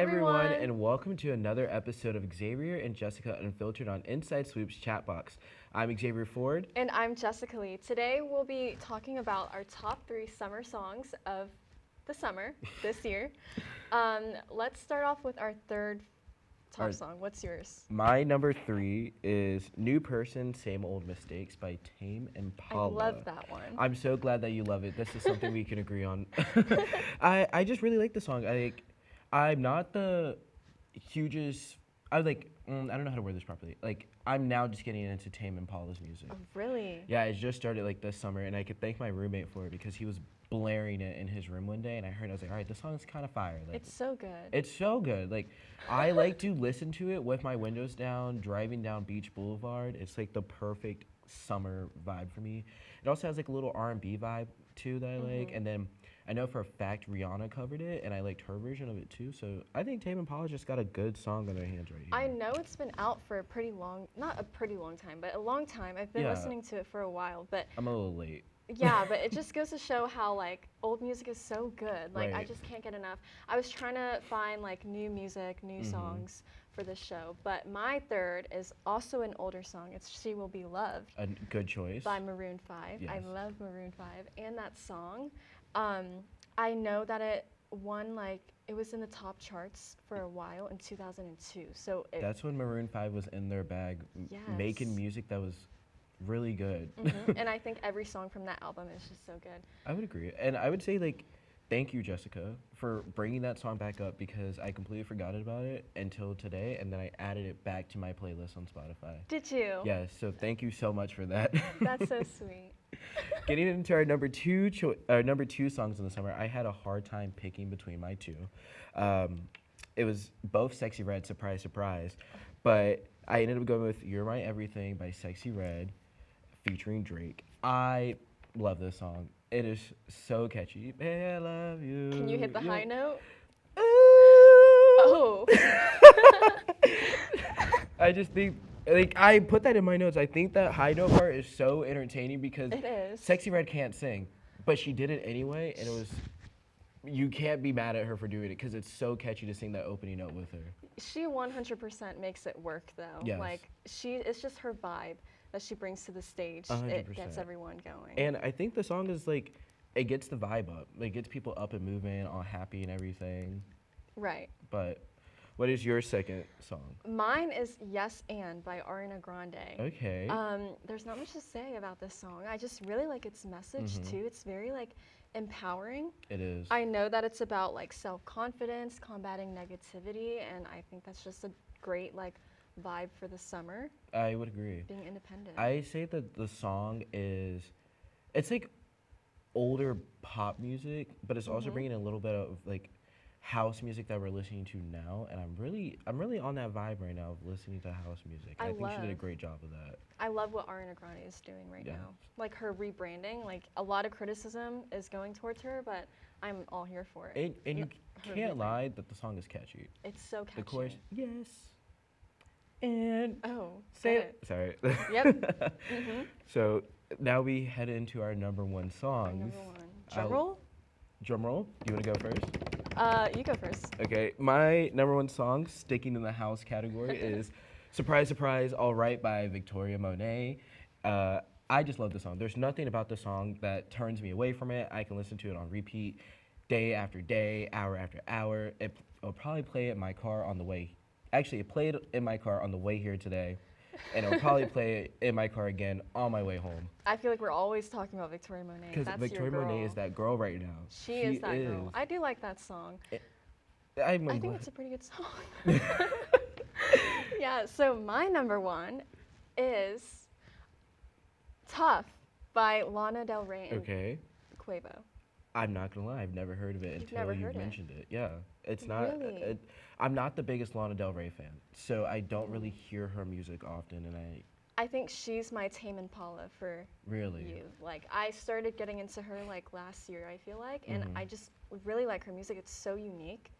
everyone, and welcome to another episode of Xavier and Jessica Unfiltered on Inside Swoop's Chat Box. I'm Xavier Ford. And I'm Jessica Lee. Today we'll be talking about our top 3 summer songs of the summer this year. Let's start off with our third top song. What's yours? My number 3 is New Person, Same Old Mistakes by Tame Impala. I love that one. I'm so glad that you love it. This is something we can agree on. I just really like the song. I'm not the hugest. I don't know how to word this properly. I'm now just getting into Tame Impala's music. Oh, really? Yeah, it just started this summer, and I could thank my roommate for it because he was blaring it in his room one day, and I heard. I was like, all right, this song is kind of fire. It's so good. It's so good. I like to listen to it with my windows down, driving down Beach Boulevard. It's the perfect summer vibe for me. It also has a little R&B vibe too that I like, and then I know for a fact Rihanna covered it, and I liked her version of it too. So I think Tame Impala just got a good song on their hands right here. I know it's been out for a pretty long, not a pretty long time, but a long time. I've been listening to it for a while, but I'm a little late. Yeah, but it just goes to show how old music is so good. I Right. just can't get enough. I was trying to find new music, new songs for this show, but my third is also an older song. It's "She Will Be Loved" A good choice. by Maroon 5. I Yes. love Maroon 5, and that song. I know that it won it was in the top charts for a while in 2002. So That's when Maroon 5 was in their bag, making music that was really good. and I think every song from that album is just so good. I would agree. And I would say, thank you, Jessica, for bringing that song back up because I completely forgot about it until today, and then I added it back to my playlist on Spotify. Did you? Yes, so thank you so much for that. That's so sweet. Getting into our number two songs in the summer, I had a hard time picking between my two. It was both Sexy Red, surprise, surprise, but I ended up going with You're My Everything by Sexy Red, featuring Drake. I love this song. It is so catchy. Hey, I love you. Can you hit the high note? Ooh. Oh. I just think, I put that in my notes. I think that high note part is so entertaining because It is. Sexy Red can't sing, but she did it anyway, and you can't be mad at her for doing it because it's so catchy to sing that opening note with her. She 100% makes it work though. Yes. It's just her vibe that she brings to the stage. 100%. It gets everyone going. And I think the song is it gets the vibe up. It gets people up and moving, all happy and everything. Right. But what is your second song? Mine is Yes and by Ariana Grande. Okay. There's not much to say about this song. I just really like its message too. It's very empowering. It is. I know that it's about self-confidence, combating negativity, and I think that's just a great vibe for the summer. I would agree. Being independent. I say that the song it's older pop music, but it's also bringing a little bit of house music that we're listening to now, and I'm really on that vibe right now of listening to house music. I think she did a great job of that. I love what Ariana Grande is doing right now. Her rebranding, a lot of criticism is going towards her, but I'm all here for it. And you can't lie that the song is catchy. It's so catchy. The chorus, yes, and say it. Sorry. Yep. So now we head into our number one songs. Number one. Drum roll? Drum roll. You want to go first? You go first. Okay, my number one song, sticking in the house category, is Surprise, Surprise, All Right by Victoria Monet. I just love the song. There's nothing about the song that turns me away from it. I can listen to it on repeat day after day, hour after hour. I'll probably play it in my car on the way. Actually, it played in my car on the way here today, and I'll probably play it in my car again on my way home. I feel like we're always talking about Victoria Monet. Because Victoria Monet is that girl right now. She is that girl. I do like that song. I think it's a pretty good song. Yeah, so my number one is Tough by Lana Del Rey and Quavo. I'm not gonna lie, I've never heard of it until you mentioned it. Yeah, it's not. Really? I'm not the biggest Lana Del Rey fan, so I don't really hear her music often, and I think she's my Tame Impala for you. I started getting into her last year, I feel like, and I just really like her music. It's so unique.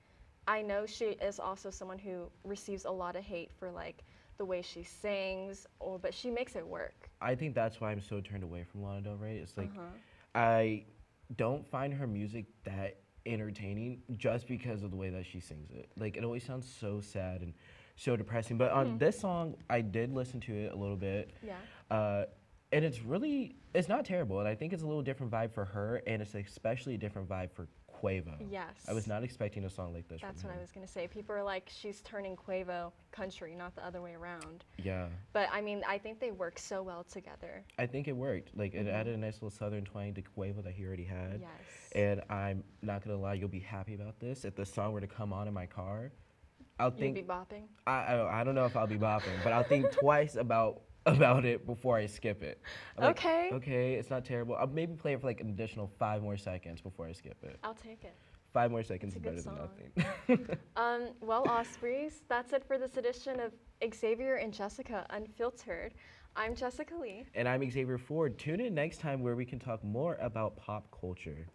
I know she is also someone who receives a lot of hate for the way she sings, but she makes it work. I think that's why I'm so turned away from Lana Del Rey. It's I don't find her music that entertaining just because of the way that she sings it. Like it always sounds so sad and so depressing. But on this song, I did listen to it a little bit. Yeah. And it's not terrible. And I think it's a little different vibe for her, and it's especially a different vibe for Quavo. Yes. I was not expecting a song like this. That's what I was going to say. People are like, she's turning Quavo country, not the other way around. Yeah. But I mean, I think they work so well together. I think it worked. Like it added a nice little southern twang to Quavo that he already had. Yes. And I'm not gonna lie, you'll be happy about this. If the song were to come on in my car, I'll think. You'll be bopping? I don't know if I'll be bopping, but I'll think twice about it before I skip it. I'm like, Okay. Okay, it's not terrible. I'll maybe play it for like an additional 5 more seconds before I skip it. I'll take it. 5 more seconds is It's a better good than nothing. Well, Ospreys, that's it for this edition of Xavier and Jessica Unfiltered. I'm Jessica Lee. And I'm Xavier Ford. Tune in next time where we can talk more about pop culture.